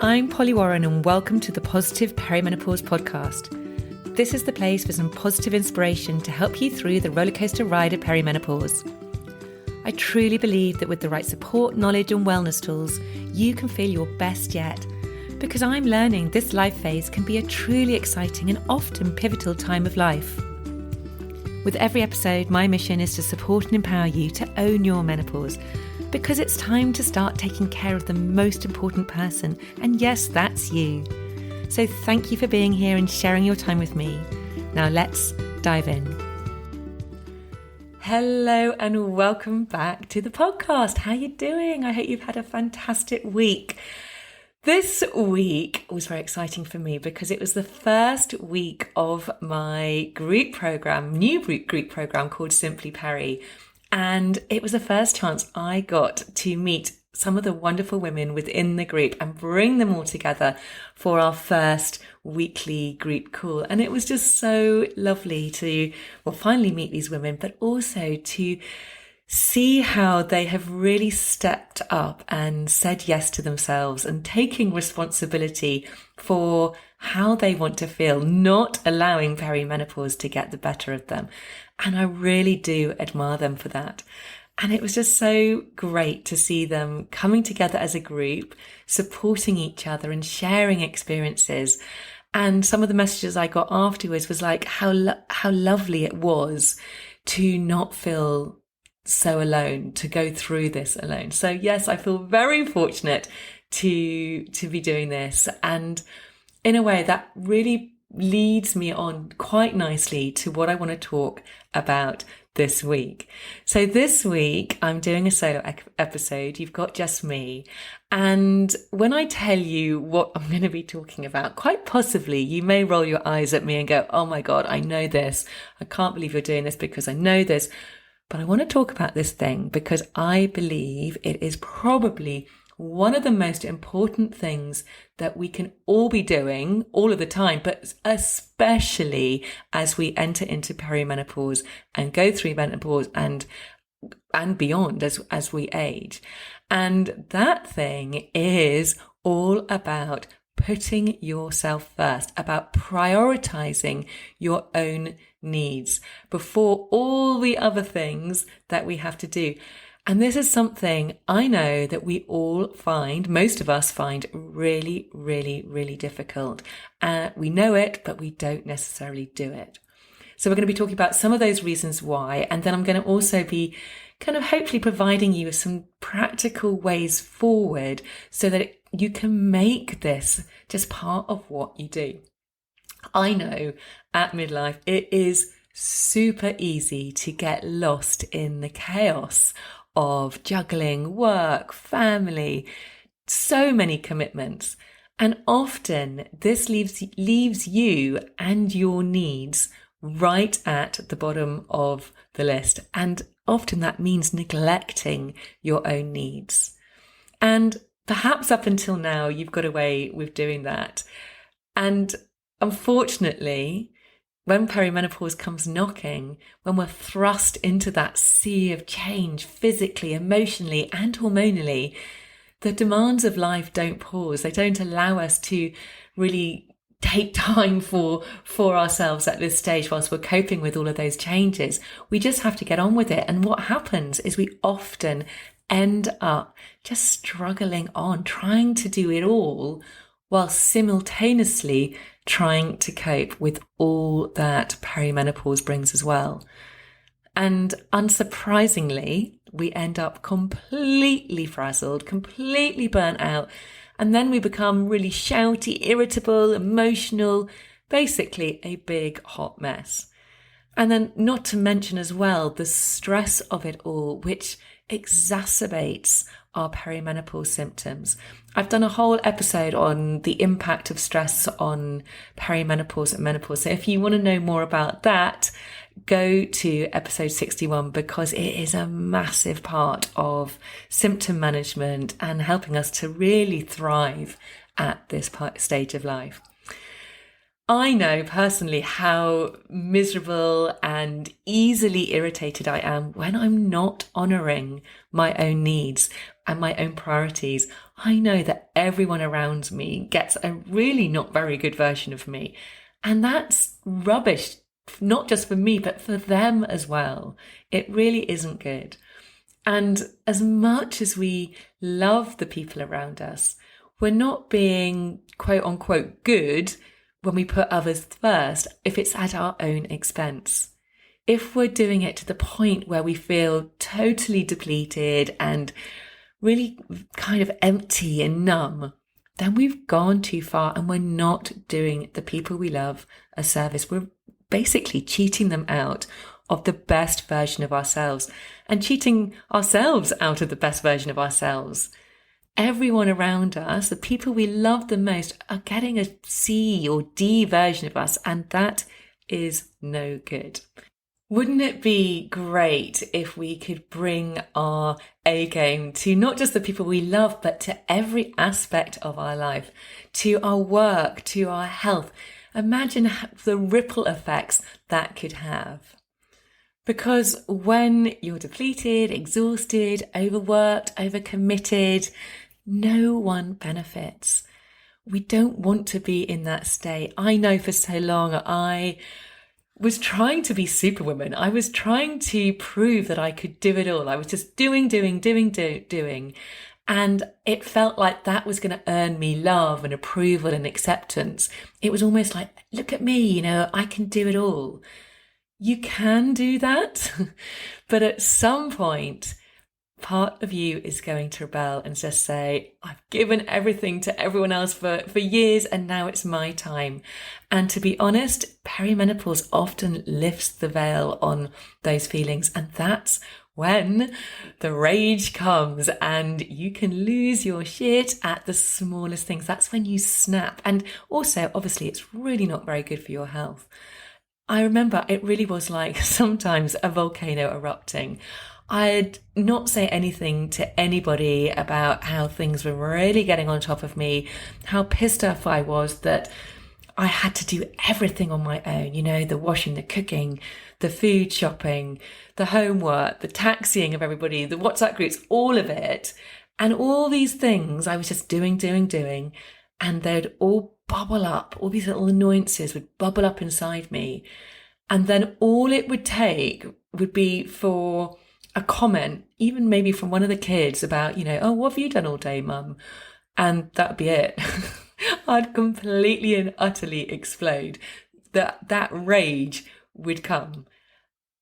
I'm Polly Warren and welcome to the Positive Perimenopause podcast. This is the place for some positive inspiration to help you through the rollercoaster ride of perimenopause. I truly believe that with the right support, knowledge and wellness tools, you can feel your best yet, because I'm learning this life phase can be a truly exciting and often pivotal time of life. With every episode, my mission is to support and empower you to own your menopause, because it's time to start taking care of the most important person, and yes, that's you. So thank you for being here and sharing your time with me. Now let's dive in. Hello and welcome back to the podcast. How are you doing? I hope you've had a fantastic week. This week was very exciting for me because it was the first week of my group program, new group program called Simply Peri. And it was the first chance I got to meet some of the wonderful women within the group and bring them all together for our first weekly group call. And it was just so lovely to, finally meet these women, but also to see how they have really stepped up and said yes to themselves and taking responsibility for how they want to feel, not allowing perimenopause to get the better of them. And I really do admire them for that. And it was just so great to see them coming together as a group, supporting each other and sharing experiences. And some of the messages I got afterwards was like how lovely it was to not feel so alone, to go through this alone. So yes, I feel very fortunate to be doing this. And in a way that really leads me on quite nicely to what I want to talk about this week. So this week I'm doing a solo episode. You've got just me. And when I tell you what I'm going to be talking about, quite possibly you may roll your eyes at me and go, oh my God, I know this. I can't believe you're doing this because I know this. But I want to talk about this thing because I believe it is probably one of the most important things that we can all be doing all of the time, but especially as we enter into perimenopause and go through menopause and beyond as we age. And that thing is all about putting yourself first, about prioritizing your own needs before all the other things that we have to do. And this is something I know that we all find, most of us find really, really, really difficult. We know it, but we don't necessarily do it. So we're going to be talking about some of those reasons why, and then I'm going to also be kind of hopefully providing you with some practical ways forward so that you can make this just part of what you do. I know at midlife, it is super easy to get lost in the chaos of juggling work, family, so many commitments. And often this leaves you and your needs right at the bottom of the list. And often that means neglecting your own needs. And perhaps up until now, you've got away with doing that. And unfortunately, when perimenopause comes knocking, when we're thrust into that sea of change physically, emotionally, and hormonally, the demands of life don't pause. They don't allow us to really take time for ourselves at this stage whilst we're coping with all of those changes. We just have to get on with it. And what happens is we often end up just struggling on, trying to do it all while simultaneously trying to cope with all that perimenopause brings as well. And unsurprisingly, we end up completely frazzled, completely burnt out, and then we become really shouty, irritable, emotional, basically a big hot mess. And then not to mention as well the stress of it all, which exacerbates our perimenopause symptoms. I've done a whole episode on the impact of stress on perimenopause and menopause. So if you want to know more about that, go to episode 61 because it is a massive part of symptom management and helping us to really thrive at this stage of life. I know personally how miserable and easily irritated I am when I'm not honouring my own needs and my own priorities. I know that everyone around me gets a really not very good version of me. And that's rubbish, not just for me, but for them as well. It really isn't good. And as much as we love the people around us, we're not being quote unquote good when we put others first if it's at our own expense. If we're doing it to the point where we feel totally depleted and really kind of empty and numb, then we've gone too far and we're not doing the people we love a service. We're basically cheating them out of the best version of ourselves and cheating ourselves out of the best version of ourselves. Everyone around us, the people we love the most, are getting a C or D version of us, and that is no good. Wouldn't it be great if we could bring our A game to not just the people we love, but to every aspect of our life, to our work, to our health? Imagine the ripple effects that could have. Because when you're depleted, exhausted, overworked, overcommitted, no one benefits. We don't want to be in that state. I know for so long I was trying to be superwoman. I was trying to prove that I could do it all. I was just doing. And it felt like that was going to earn me love and approval and acceptance. It was almost like, look at me, I can do it all. You can do that, but at some point, part of you is going to rebel and just say, I've given everything to everyone else for years and now it's my time. And to be honest, perimenopause often lifts the veil on those feelings. And that's when the rage comes and you can lose your shit at the smallest things. That's when you snap. And also, obviously, it's really not very good for your health. I remember it really was like sometimes a volcano erupting. I'd not say anything to anybody about how things were really getting on top of me, how pissed off I was that I had to do everything on my own, the washing, the cooking, the food shopping, the homework, the taxiing of everybody, the WhatsApp groups, all of it. And all these things I was just doing. And they'd all bubble up. All these little annoyances would bubble up inside me. And then all it would take would be for a comment, even maybe from one of the kids about, oh, what have you done all day, mum? And that'd be it. I'd completely and utterly explode. That rage would come.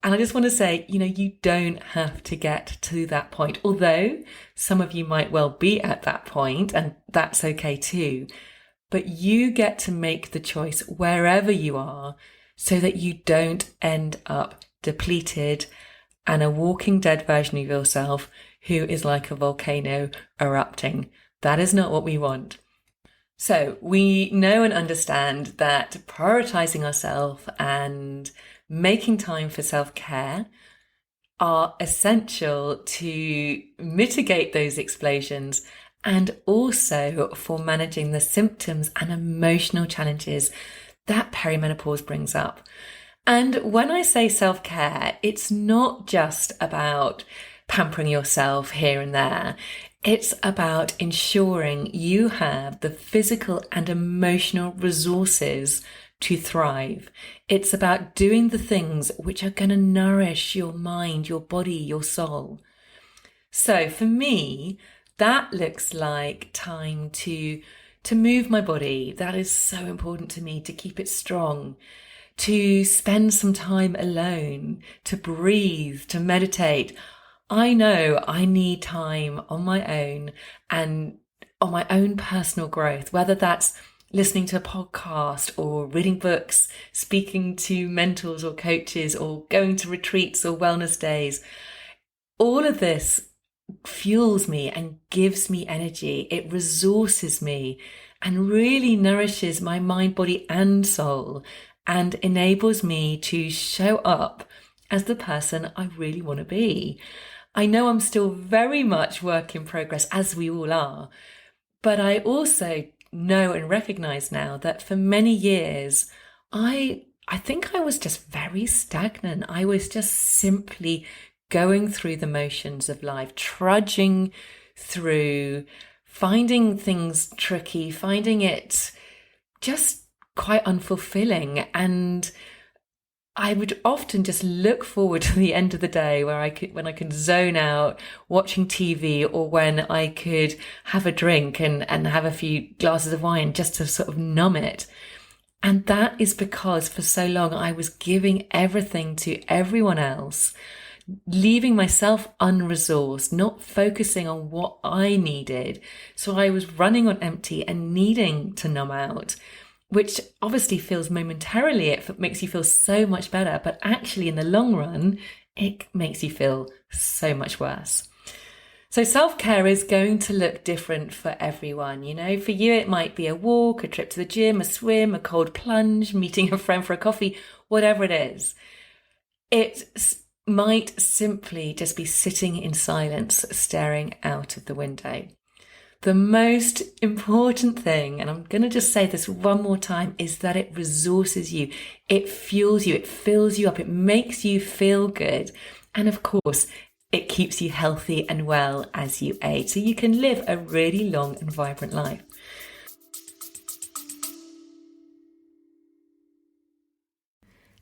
And I just want to say, you don't have to get to that point. Although some of you might well be at that point, and that's okay too. But you get to make the choice wherever you are so that you don't end up depleted and a walking dead version of yourself who is like a volcano erupting. That is not what we want. So we know and understand that prioritizing ourselves and making time for self-care are essential to mitigate those explosions and also for managing the symptoms and emotional challenges that perimenopause brings up. And when I say self-care, it's not just about pampering yourself here and there. It's about ensuring you have the physical and emotional resources to thrive. It's about doing the things which are going to nourish your mind, your body, your soul. So for me, that looks like time to move my body. That is so important to me, to keep it strong, to spend some time alone, to breathe, to meditate. I know I need time on my own and on my own personal growth, whether that's listening to a podcast or reading books, speaking to mentors or coaches or going to retreats or wellness days. All of this fuels me and gives me energy. It resources me and really nourishes my mind, body and soul and enables me to show up as the person I really want to be. I know I'm still very much work in progress, as we all are, but I also know and recognize now that for many years, I think I was just very stagnant. I was just simply going through the motions of life, trudging through, finding things tricky, finding it just quite unfulfilling. And I would often just look forward to the end of the day when I could zone out watching TV, or when I could have a drink and have a few glasses of wine just to sort of numb it. And that is because for so long I was giving everything to everyone else, leaving myself unresourced, not focusing on what I needed. So I was running on empty and needing to numb out, which obviously feels momentarily, it makes you feel so much better, but actually in the long run, it makes you feel so much worse. So self-care is going to look different for everyone. You know, for you, it might be a walk, a trip to the gym, a swim, a cold plunge, meeting a friend for a coffee, whatever it is. It might simply just be sitting in silence, staring out of the window. The most important thing, and I'm going to just say this one more time, is that it resources you. It fuels you. It fills you up. It makes you feel good. And of course, it keeps you healthy and well as you age, so you can live a really long and vibrant life.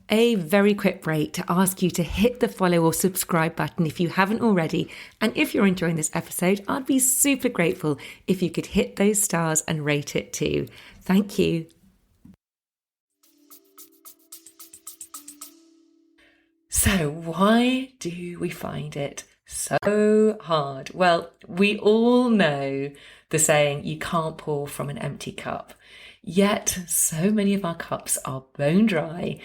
A very quick break to ask you to hit the follow or subscribe button if you haven't already. And if you're enjoying this episode, I'd be super grateful if you could hit those stars and rate it too. Thank you. So why do we find it so hard? Well, we all know the saying, you can't pour from an empty cup. Yet so many of our cups are bone dry.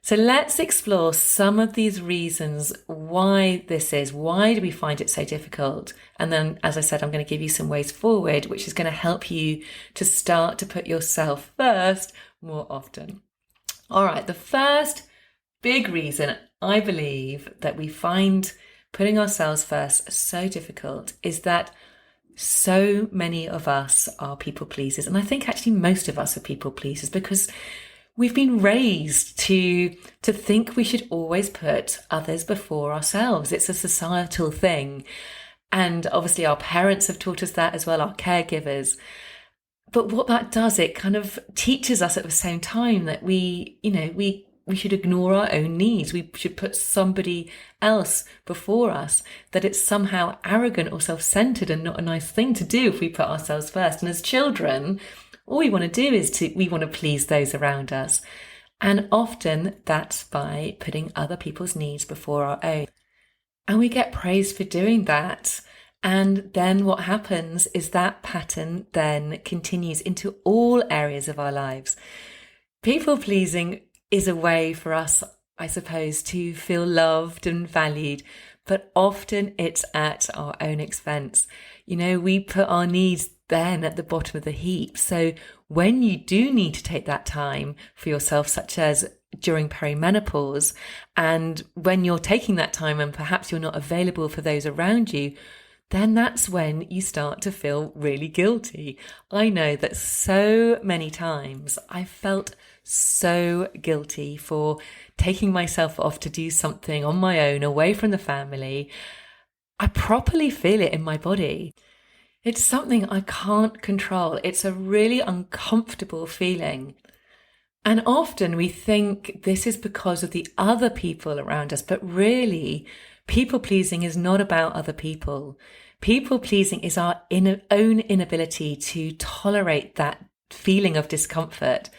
So let's explore some of these reasons why this is. Why do we find it so difficult? And then, as I said, I'm going to give you some ways forward, which is going to help you to start to put yourself first more often. All right, the first big reason I believe that we find putting ourselves first so difficult is that so many of us are people pleasers. And I think actually most of us are people pleasers because we've been raised to think we should always put others before ourselves. It's a societal thing. And obviously our parents have taught us that as well, our caregivers. But what that does, it kind of teaches us at the same time that we should ignore our own needs. We should put somebody else before us, that it's somehow arrogant or self-centered and not a nice thing to do if we put ourselves first. And as children, all we want to do is we want to please those around us. And often that's by putting other people's needs before our own. And we get praised for doing that. And then what happens is that pattern then continues into all areas of our lives. People pleasing is a way for us, I suppose, to feel loved and valued, but often it's at our own expense. You know, we put our needs then at the bottom of the heap. So when you do need to take that time for yourself, such as during perimenopause, and when you're taking that time and perhaps you're not available for those around you, then that's when you start to feel really guilty. I know that so many times I felt so guilty for taking myself off to do something on my own, away from the family. I properly feel it in my body. It's something I can't control. It's a really uncomfortable feeling. And often we think this is because of the other people around us, but really, people pleasing is not about other people. People pleasing is our own inability to tolerate that feeling of discomfort.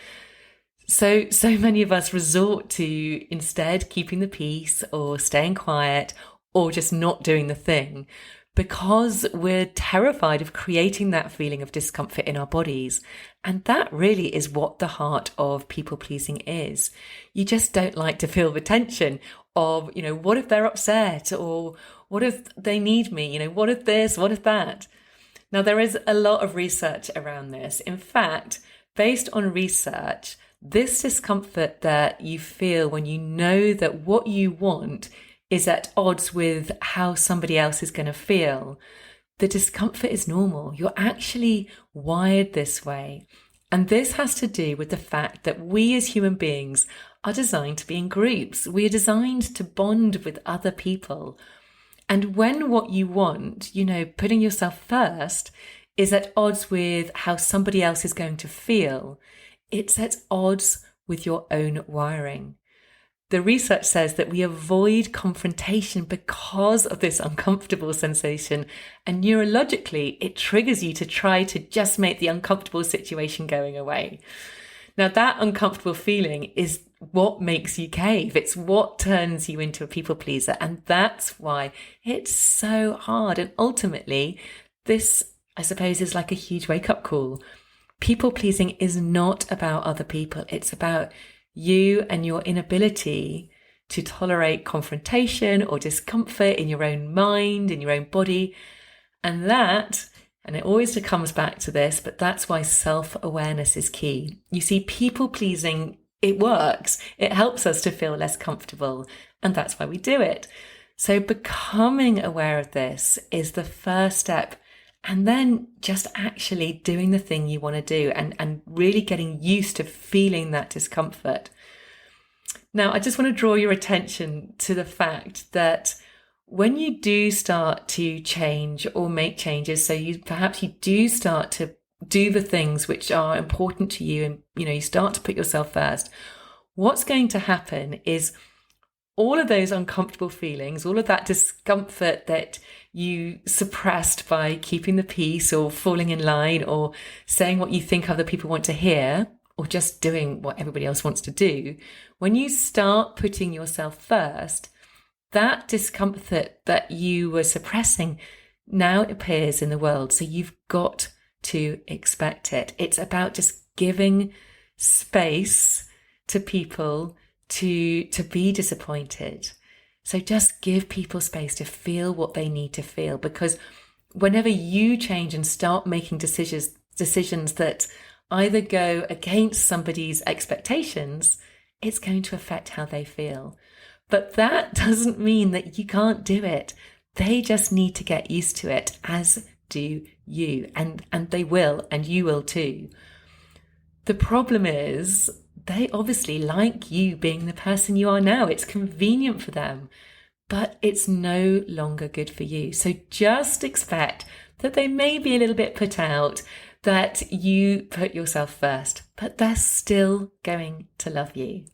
So many of us resort to instead keeping the peace or staying quiet or just not doing the thing because we're terrified of creating that feeling of discomfort in our bodies. And that really is what the heart of people pleasing is. You just don't like to feel the tension of, what if they're upset, or what if they need me? What if this, what if that? Now, there is a lot of research around this. In fact, based on research, this discomfort that you feel when you know that what you want is at odds with how somebody else is going to feel, the discomfort is normal. You're actually wired this way. And this has to do with the fact that we as human beings are designed to be in groups. We are designed to bond with other people. And when what you want, putting yourself first, is at odds with how somebody else is going to feel, it sets odds with your own wiring. The research says that we avoid confrontation because of this uncomfortable sensation, and neurologically, it triggers you to try to just make the uncomfortable situation going away. Now, that uncomfortable feeling is what makes you cave. It's what turns you into a people pleaser, and that's why it's so hard. And ultimately, this, I suppose, is like a huge wake-up call. People pleasing is not about other people. It's about you and your inability to tolerate confrontation or discomfort in your own mind, in your own body. And it always comes back to this, but that's why self-awareness is key. You see, people pleasing, it works. It helps us to feel less comfortable, and that's why we do it. So becoming aware of this is the first step. And then just actually doing the thing you want to do and really getting used to feeling that discomfort. Now, I just want to draw your attention to the fact that when you do start to change or make changes, so you do start to do the things which are important to you and, you start to put yourself first, what's going to happen is all of those uncomfortable feelings, all of that discomfort that you suppressed by keeping the peace or falling in line or saying what you think other people want to hear or just doing what everybody else wants to do, when you start putting yourself first, that discomfort that you were suppressing now appears in the world. So you've got to expect it. It's about just giving space to people to be disappointed. So just give people space to feel what they need to feel, because whenever you change and start making decisions that either go against somebody's expectations, it's going to affect how they feel. But that doesn't mean that you can't do it. They just need to get used to it, as do you. And they will, and you will too. The problem is, they obviously like you being the person you are now. It's convenient for them, but it's no longer good for you. So just expect that they may be a little bit put out that you put yourself first, but they're still going to love you.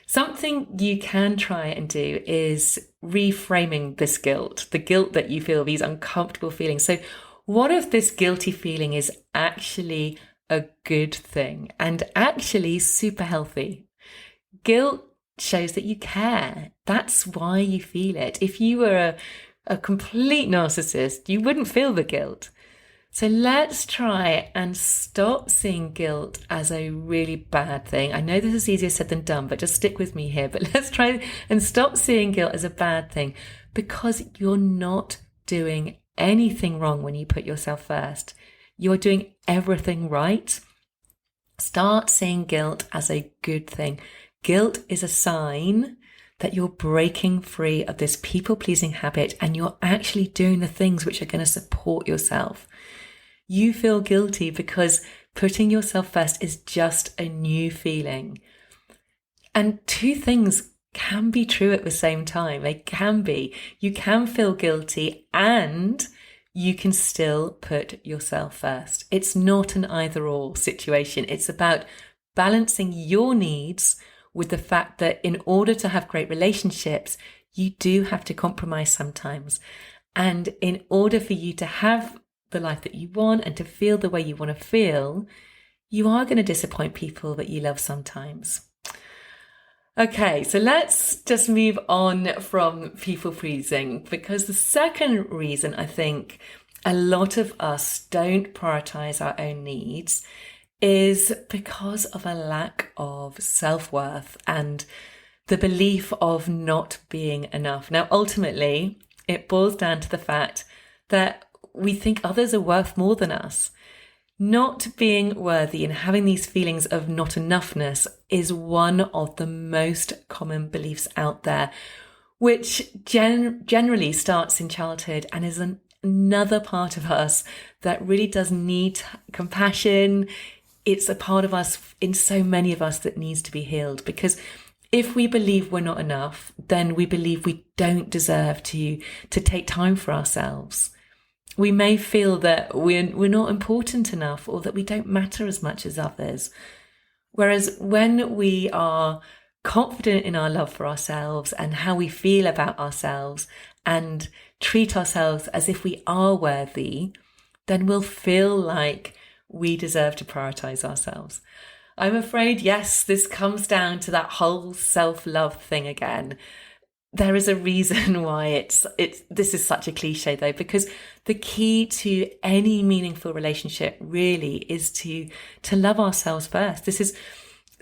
Something you can try and do is reframing this guilt, the guilt that you feel, these uncomfortable feelings. So what if this guilty feeling is actually a good thing and actually super healthy? Guilt shows that you care. That's why you feel it. If you were a complete narcissist, you wouldn't feel the guilt. So let's try and stop seeing guilt as a really bad thing. I know this is easier said than done, but just stick with me here. But let's try and stop seeing guilt as a bad thing, because you're not doing anything wrong when you put yourself first. You're doing everything right. Start seeing guilt as a good thing. Guilt is a sign that you're breaking free of this people-pleasing habit and you're actually doing the things which are going to support yourself. You feel guilty because putting yourself first is just a new feeling. And two things can be true at the same time. They can be. You can feel guilty and you can still put yourself first. It's not an either-or situation. It's about balancing your needs with the fact that in order to have great relationships, you do have to compromise sometimes. And in order for you to have the life that you want and to feel the way you want to feel, you are going to disappoint people that you love sometimes. Okay, so let's just move on from people pleasing, because the second reason I think a lot of us don't prioritize our own needs is because of a lack of self-worth and the belief of not being enough. Now, ultimately, it boils down to the fact that we think others are worth more than us. Not being worthy and having these feelings of not enoughness is one of the most common beliefs out there, which generally starts in childhood and is an another part of us that really does need compassion. It's a part of us, in so many of us, that needs to be healed. Because if we believe we're not enough, then we believe we don't deserve to take time for ourselves. We may feel that we're not important enough, or that we don't matter as much as others. Whereas when we are confident in our love for ourselves and how we feel about ourselves, and treat ourselves as if we are worthy, then we'll feel like we deserve to prioritize ourselves. I'm afraid, yes, this comes down to that whole self-love thing again. There is a reason why this is such a cliche though, because the key to any meaningful relationship really is to love ourselves first. This is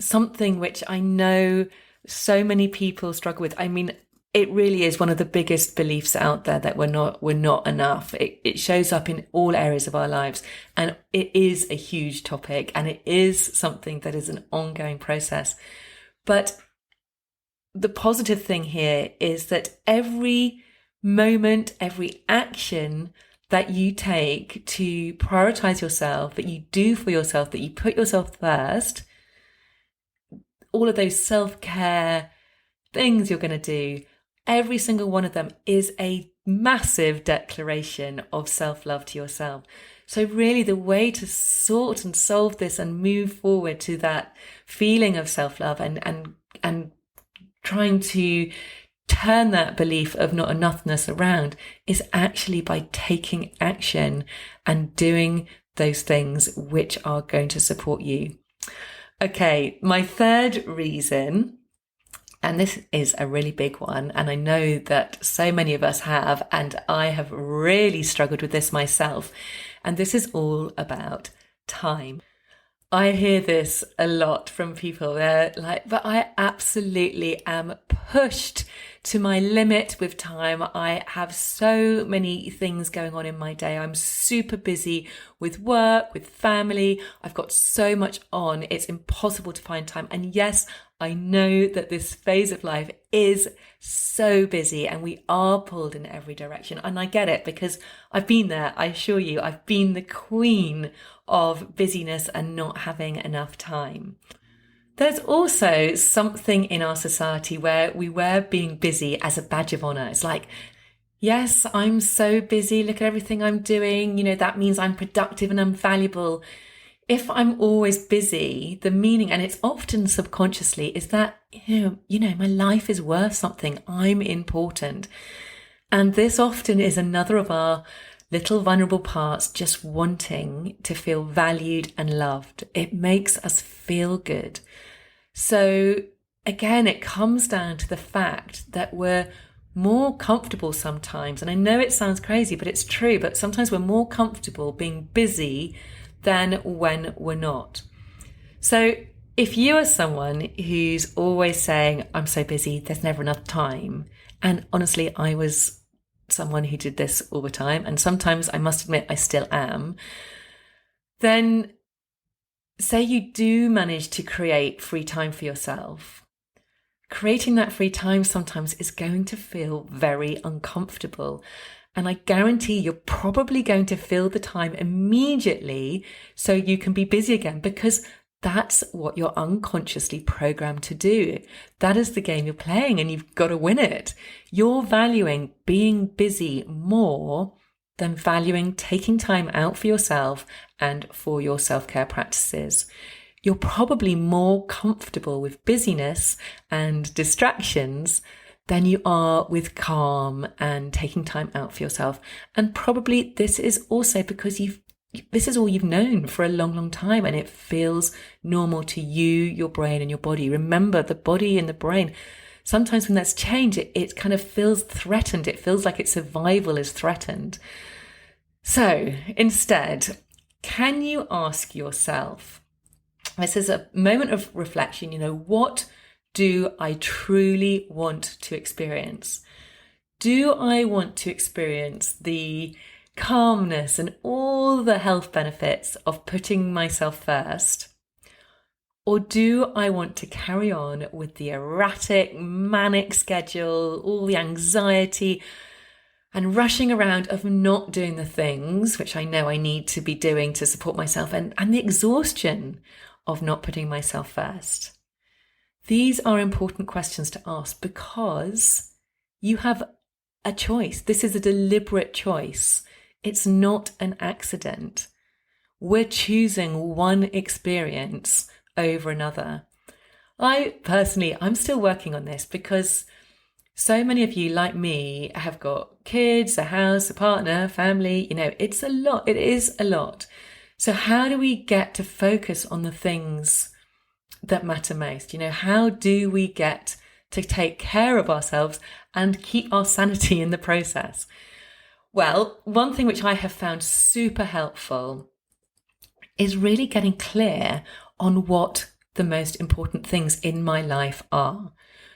something which I know so many people struggle with. I mean, it really is one of the biggest beliefs out there that we're not enough. It shows up in all areas of our lives, and it is a huge topic, and it is something that is an ongoing process. But the positive thing here is that every moment, every action that you take to prioritize yourself, that you do for yourself, that you put yourself first, all of those self-care things you're going to do, every single one of them is a massive declaration of self-love to yourself. So really the way to sort and solve this and move forward to that feeling of self-love and trying to turn that belief of not enoughness around is actually by taking action and doing those things which are going to support you. Okay, my third reason, and this is a really big one, and I know that so many of us have, and I have really struggled with this myself, and this is all about time. I hear this a lot from people. They're like, but I absolutely am pushed to my limit with time. I have so many things going on in my day. I'm super busy with work, with family. I've got so much on. It's impossible to find time. And yes, I know that this phase of life is so busy and we are pulled in every direction. And I get it because I've been there. I assure you, I've been the queen of busyness and not having enough time. There's also something in our society where we wear being busy as a badge of honor. It's like, yes, I'm so busy. Look at everything I'm doing. You know, that means I'm productive and I'm valuable. If I'm always busy, the meaning, and it's often subconsciously, is that, you know, my life is worth something. I'm important. And this often is another of our little vulnerable parts just wanting to feel valued and loved. It makes us feel good. So again, it comes down to the fact that we're more comfortable sometimes. And I know it sounds crazy, but it's true. But sometimes we're more comfortable being busy than when we're not. So if you are someone who's always saying, I'm so busy, there's never enough time. And honestly, I was someone who did this all the time. And sometimes I must admit, I still am. Then say you do manage to create free time for yourself. Creating that free time sometimes is going to feel very uncomfortable. And I guarantee you're probably going to fill the time immediately so you can be busy again, because that's what you're unconsciously programmed to do. That is the game you're playing and you've got to win it. You're valuing being busy more than valuing taking time out for yourself and for your self-care practices. You're probably more comfortable with busyness and distractions than you are with calm and taking time out for yourself. And probably this is also because this is all you've known for a long, long time, and it feels normal to you, your brain and your body. Remember, the body and the brain, sometimes when there's change, it kind of feels threatened. It feels like its survival is threatened. So instead, can you ask yourself, this is a moment of reflection, you know, what do I truly want to experience? Do I want to experience the calmness and all the health benefits of putting myself first? Or do I want to carry on with the erratic, manic schedule, all the anxiety, and rushing around of not doing the things which I know I need to be doing to support myself, and the exhaustion of not putting myself first. These are important questions to ask because you have a choice. This is a deliberate choice. It's not an accident. We're choosing one experience over another. I'm still working on this because so many of you, like me, have got kids, a house, a partner, family. It's a lot. It is a lot. So how do we get to focus on the things that matter most? How do we get to take care of ourselves and keep our sanity in the process? Well, one thing which I have found super helpful is really getting clear on what the most important things in my life are.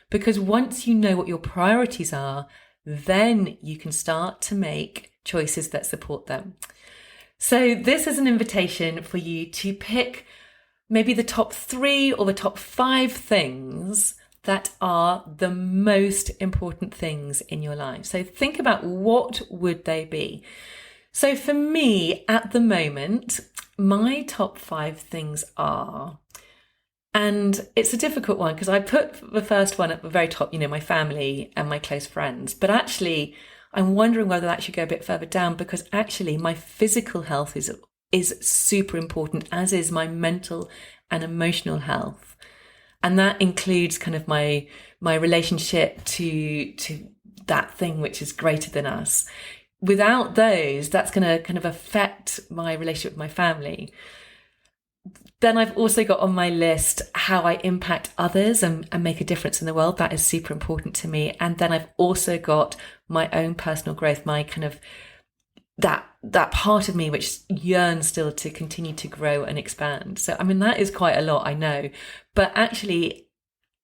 Because once you know what your priorities are, then you can start to make choices that support them. So this is an invitation for you to pick maybe the top 3 or the top 5 things that are the most important things in your life. So think about what would they be. So for me, at the moment, my top 5 things are, and it's a difficult one because I put the first one at the very top, my family and my close friends. But actually, I'm wondering whether that should go a bit further down, because actually my physical health is super important, as is my mental and emotional health. And that includes kind of my relationship to that thing which is greater than us. Without those, that's going to kind of affect my relationship with my family. Then I've also got on my list how I impact others and make a difference in the world. That is super important to me. And then I've also got my own personal growth, my kind of that part of me which yearns still to continue to grow and expand. So, that is quite a lot, I know. But actually,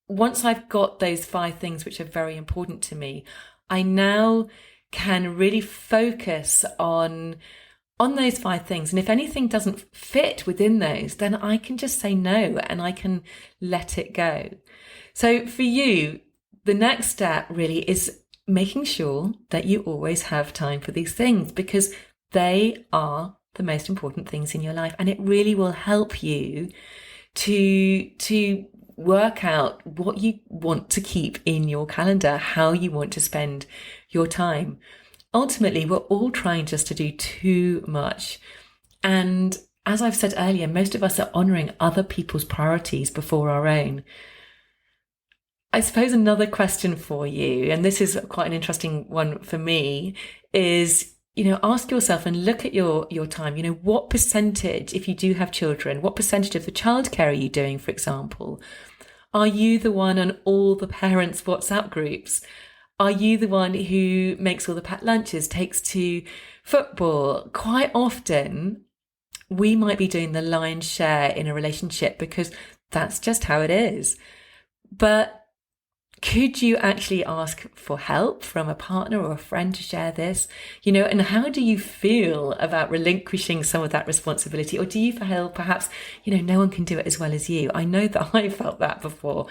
once I've got those 5 things which are very important to me, I now can really focus on those 5 things. And if anything doesn't fit within those, then I can just say no and I can let it go. So for you, the next step really is making sure that you always have time for these things, because they are the most important things in your life. And it really will help you to work out what you want to keep in your calendar, how you want to spend your time. Ultimately, we're all trying just to do too much. And as I've said earlier, most of us are honouring other people's priorities before our own. I suppose another question for you, and this is quite an interesting one for me, is, ask yourself and look at your time. What percentage, if you do have children, what percentage of the childcare are you doing, for example? Are you the one on all the parents' WhatsApp groups? Are you the one who makes all the packed lunches, takes to football? Quite often, we might be doing the lion's share in a relationship because that's just how it is. But could you actually ask for help from a partner or a friend to share this? And how do you feel about relinquishing some of that responsibility? Or do you feel perhaps, no one can do it as well as you? I know that I felt that before.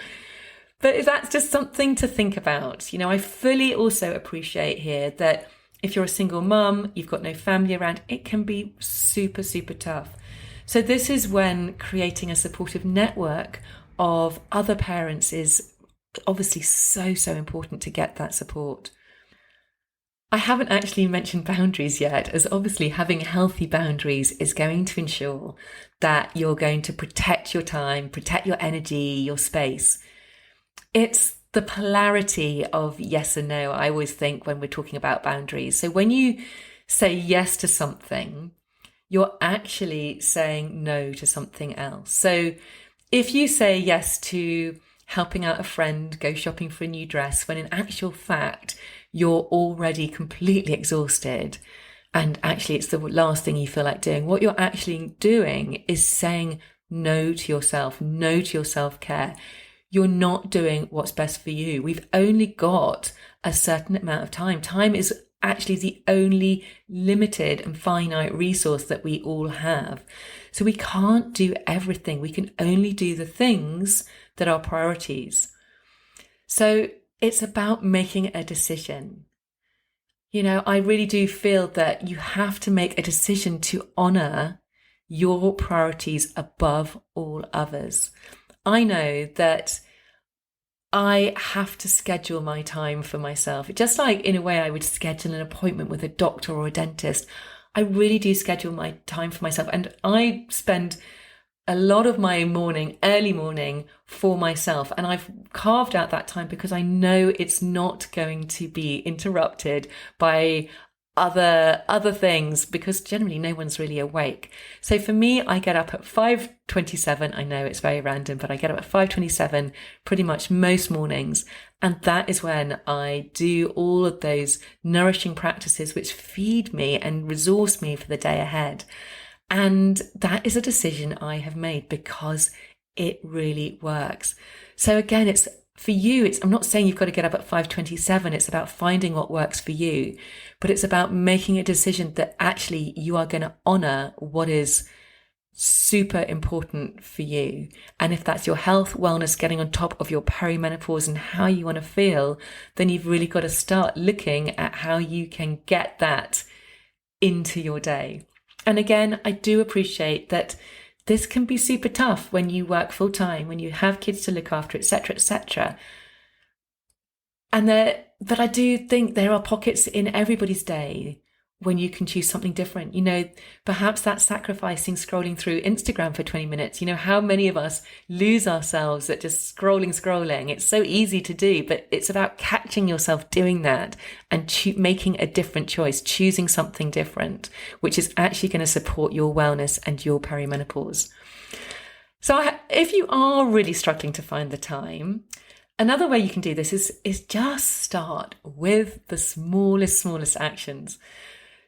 But that's just something to think about. I fully also appreciate here that if you're a single mum, you've got no family around, it can be super, super tough. So this is when creating a supportive network of other parents is obviously so, so important to get that support. I haven't actually mentioned boundaries yet, as obviously having healthy boundaries is going to ensure that you're going to protect your time, protect your energy, your space. It's the polarity of yes and no, I always think, when we're talking about boundaries. So when you say yes to something, you're actually saying no to something else. So if you say yes to helping out a friend go shopping for a new dress, when in actual fact, you're already completely exhausted, and actually it's the last thing you feel like doing, what you're actually doing is saying no to yourself, no to your self-care. You're not doing what's best for you. We've only got a certain amount of time. Time is actually the only limited and finite resource that we all have. So we can't do everything. We can only do the things that are priorities. So it's about making a decision. I really do feel that you have to make a decision to honor your priorities above all others. I know that I have to schedule my time for myself. Just like in a way I would schedule an appointment with a doctor or a dentist, I really do schedule my time for myself. And I spend a lot of my early morning for myself. And I've carved out that time because I know it's not going to be interrupted by other things, because generally no one's really awake. So for me, I get up at 5:27. I know it's very random, but I get up at 5:27 pretty much most mornings. And that is when I do all of those nourishing practices which feed me and resource me for the day ahead. And that is a decision I have made because it really works. So again, it's for you. I'm not saying you've got to get up at 5:27. It's about finding what works for you, but it's about making a decision that actually you are going to honor what is super important for you. And if that's your health, wellness, getting on top of your perimenopause and how you want to feel, then you've really got to start looking at how you can get that into your day. And again, I do appreciate that this can be super tough when you work full time, when you have kids to look after, etc., etc. But I do think there are pockets in everybody's day when you can choose something different. Perhaps that's sacrificing scrolling through Instagram for 20 minutes. How many of us lose ourselves at just scrolling. It's so easy to do, but it's about catching yourself doing that and making a different choice, choosing something different, which is actually going to support your wellness and your perimenopause. So if you are really struggling to find the time, another way you can do this is just start with the smallest actions.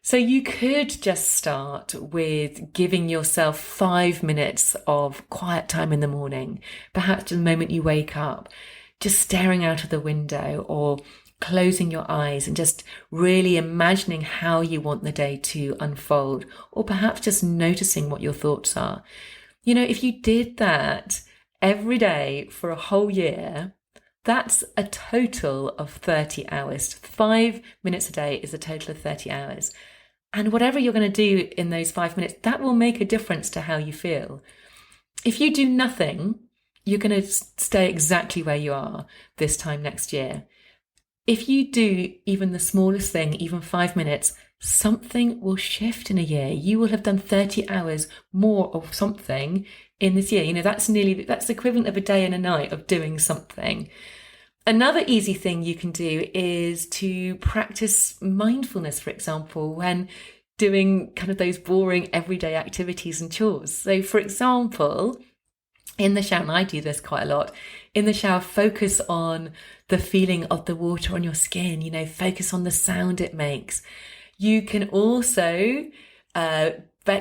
So you could just start with giving yourself 5 minutes of quiet time in the morning, perhaps the moment you wake up, just staring out of the window or closing your eyes and just really imagining how you want the day to unfold, or perhaps just noticing what your thoughts are. If you did that every day for a whole year, that's a total of 30 hours. 5 minutes a day is a total of 30 hours. And whatever you're going to do in those 5 minutes, that will make a difference to how you feel. If you do nothing, you're going to stay exactly where you are this time next year. If you do even the smallest thing, even 5 minutes, something will shift in a year. You will have done 30 hours more of something in this year. That's the equivalent of a day and a night of doing something. Another easy thing you can do is to practice mindfulness, for example, when doing kind of those boring everyday activities and chores. So, for example, in the shower, and I do this quite a lot, in the shower, focus on the feeling of the water on your skin, focus on the sound it makes. You can also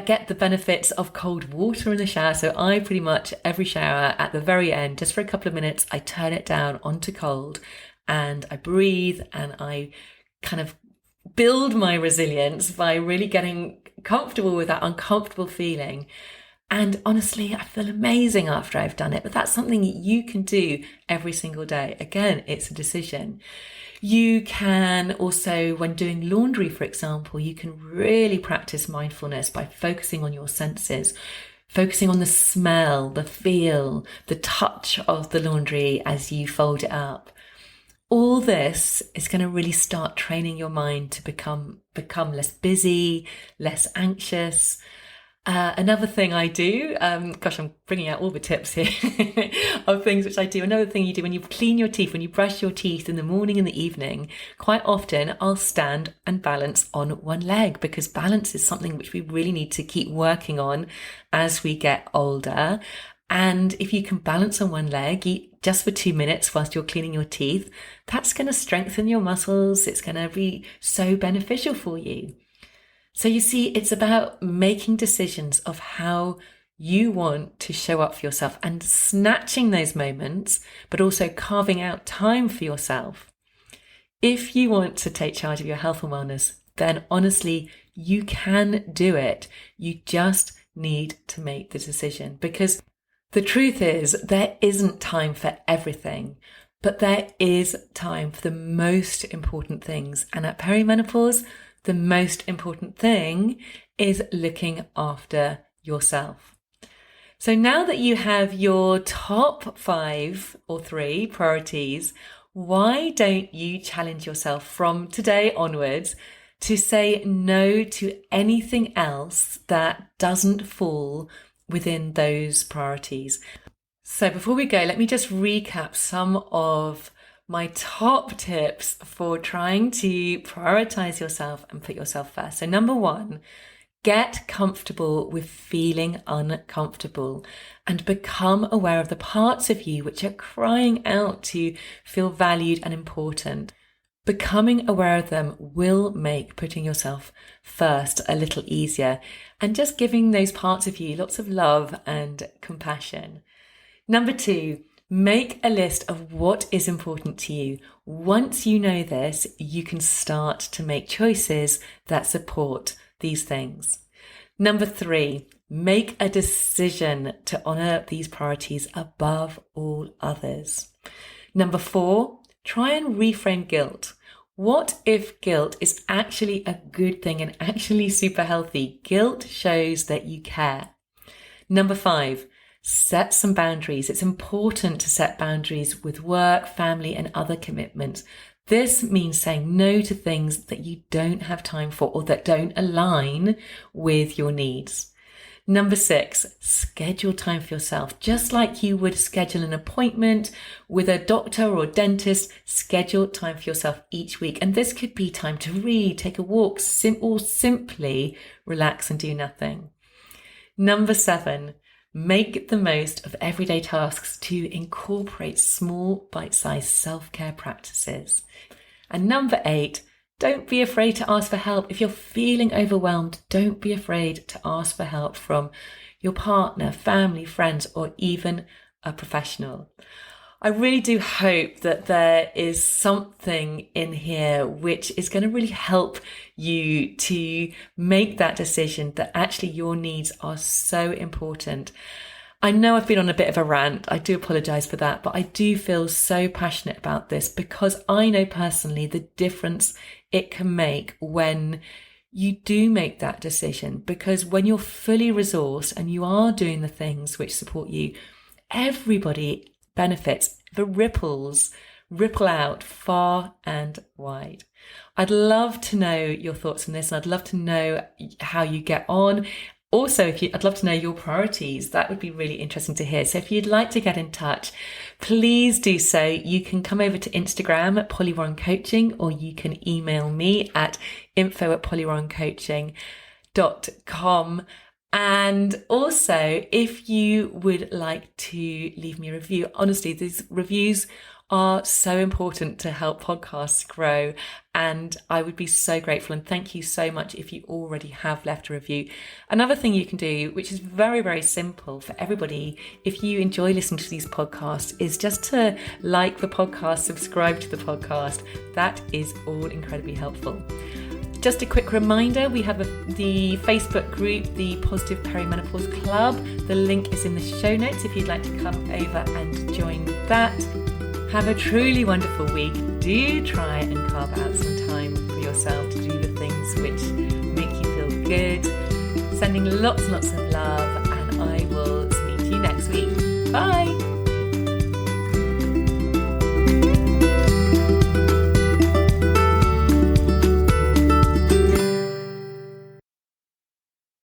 get the benefits of cold water in the shower. So I pretty much every shower at the very end, just for a couple of minutes, I turn it down onto cold and I breathe and I kind of build my resilience by really getting comfortable with that uncomfortable feeling. And honestly, I feel amazing after I've done it, but that's something you can do every single day. Again, it's a decision. You can also, when doing laundry, for example, you can really practice mindfulness by focusing on your senses, focusing on the smell, the feel, the touch of the laundry as you fold it up. All this is going to really start training your mind to become less busy, less anxious. Another thing I do, I'm bringing out all the tips here of things which I do. Another thing you do when you clean your teeth, when you brush your teeth in the morning and the evening, quite often I'll stand and balance on one leg, because balance is something which we really need to keep working on as we get older. And if you can balance on one leg just for 2 minutes whilst you're cleaning your teeth, that's going to strengthen your muscles. It's going to be so beneficial for you. So you see, it's about making decisions of how you want to show up for yourself and snatching those moments, but also carving out time for yourself. If you want to take charge of your health and wellness, then honestly, you can do it. You just need to make the decision, because the truth is there isn't time for everything. But there is time for the most important things. And at perimenopause, the most important thing is looking after yourself. So now that you have your top 5 or 3 priorities, why don't you challenge yourself from today onwards to say no to anything else that doesn't fall within those priorities? So before we go, let me just recap some of my top tips for trying to prioritize yourself and put yourself first. So number 1, get comfortable with feeling uncomfortable and become aware of the parts of you which are crying out to feel valued and important. Becoming aware of them will make putting yourself first a little easier and just giving those parts of you lots of love and compassion. Number 2, make a list of what is important to you. Once you know this, you can start to make choices that support these things. Number 3, make a decision to honor these priorities above all others. Number 4, try and reframe guilt. What if guilt is actually a good thing and actually super healthy? Guilt shows that you care. Number 5, set some boundaries. It's important to set boundaries with work, family, and other commitments. This means saying no to things that you don't have time for or that don't align with your needs. Number 6, schedule time for yourself. Just like you would schedule an appointment with a doctor or dentist, schedule time for yourself each week. And this could be time to read, take a walk, or simply relax and do nothing. Number 7, make the most of everyday tasks to incorporate small bite-sized self-care practices. And number 8, don't be afraid to ask for help. If you're feeling overwhelmed, don't be afraid to ask for help from your partner, family, friends, or even a professional. I really do hope that there is something in here which is going to really help you to make that decision that actually your needs are so important. I know I've been on a bit of a rant. I do apologize for that, but I do feel so passionate about this because I know personally the difference it can make when you do make that decision. Because when you're fully resourced and you are doing the things which support you, everybody benefits. The ripples ripple out far and wide. I'd love to know your thoughts on this, and I'd love to know how you get on. Also, I'd love to know your priorities. That would be really interesting to hear. So if you'd like to get in touch, please do so. You can come over to Instagram at Polyron Coaching, or you can email me at info@polyroncoaching.com. And also, if you would like to leave me a review, honestly, these reviews are so important to help podcasts grow. And I would be so grateful. And thank you so much if you already have left a review. Another thing you can do, which is very, very simple for everybody, if you enjoy listening to these podcasts, is just to like the podcast, subscribe to the podcast. That is all incredibly helpful. Just a quick reminder, we have the Facebook group, the Positive Perimenopause Club. The link is in the show notes if you'd like to come over and join that. Have a truly wonderful week. Do try and carve out some time for yourself to do the things which make you feel good. Sending lots and lots of love, and I will speak to you next week. Bye.